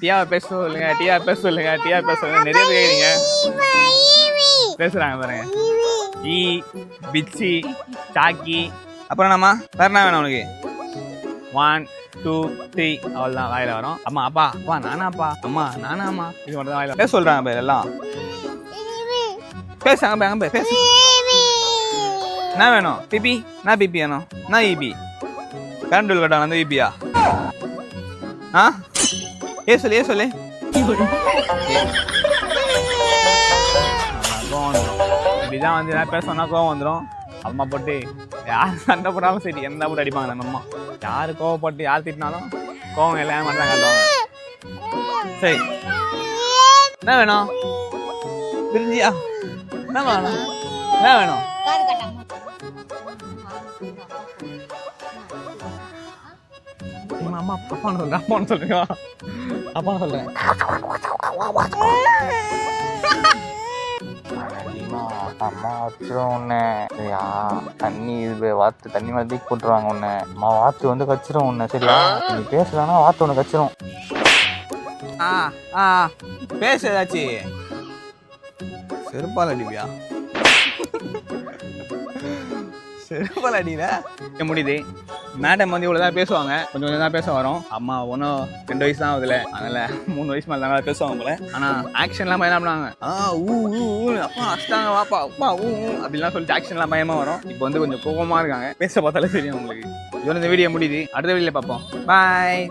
டியா பேச சொல்லுங்க, டியா பேச சொல்லுங்க, டியா பேச சொல்லுங்க. நிறைய பேர் கேக்குறீங்க. பேசுறாங்க பாருங்க. ஈ, பிச்சி, சாக்கி. அப்புறம் நம்ம வேற என்ன வேணும் உனக்கு? 1 2 3 அவ்வளோதான் வாயில வரும். அம்மா அப்பா அப்பா நானாப்பா அம்மா நானாம்மா இது மட்டும் தான் வாயில பேச சொல்றாங்க பேர் எல்லாம். பேசாங்க பேங்க பேர் பேசு. என்ன வேணும்? பிபி என்ன பிபி வேணும்? என்ன இபி? கரண்ட் பில் கட்டாங்க அந்த இபியா? ஆ ஏ சொல்லு ஏ சொல்லு. இப்படிதான் வந்து பேச சொன்னா கோவம் வந்துடும். அம்மா போட்டு யார் சண்டை போட்டாலும் சரி என்ன போட்டு அடிப்பாங்க நம்ம அம்மா. யாரு கோவப்பட்டு யார் திட்டினாலும் கோவம் எல்லாம் மட்டும் தான் காட்டுவாங்க. சரி என்ன வேணும்? பிரிஞ்சியா என்ன வேணும்? என்ன வேணும்? அம்மா அப்பான்னு சொல்றேன், அப்பான்னு சொல்றீங்க, அப்பான்னு சொல்றேன். அம்மா வச்சிரும் உன்னை. சரியா தண்ணி வாத்து தண்ணி மாதிரி தூக்கி போட்டுருவாங்க உன்னை. அம்மா வாத்து வந்து கச்சிரும் உன்னை. சரியா நீ பேசலன்னா வாத்து ஒன்று கச்சிரும். பேச ஏதாச்சு செருப்பால் அடிப்பியா? செருப்பால் அடியில முடியுது. மேடம் வந்து இவ்வளோ தான் பேசுவாங்க, கொஞ்சம் கொஞ்சம் தான் பேச வரும். அம்மா ஒன்றும் 2 வயசு தான் ஆகுதுல, அதனால 3 வயசு மேலே தான் பேசுவாங்க போல. ஆனால் ஆக்ஷன்லாம் என்ன பண்ணுவாங்க? அப்பா அஷ்டாங்க வாப்பா அப்பா அப்படிலாம் சொல்லிட்டு ஆக்ஷன்லாம் பயமாக வரும். இப்போ வந்து கொஞ்சம் கோபமாக இருக்காங்க. பேச பார்த்தாலே தெரியும் உங்களுக்கு. இதோட இந்த வீடியோ முடியுது. அடுத்த வீடியோவில் பார்ப்போம். பாய்.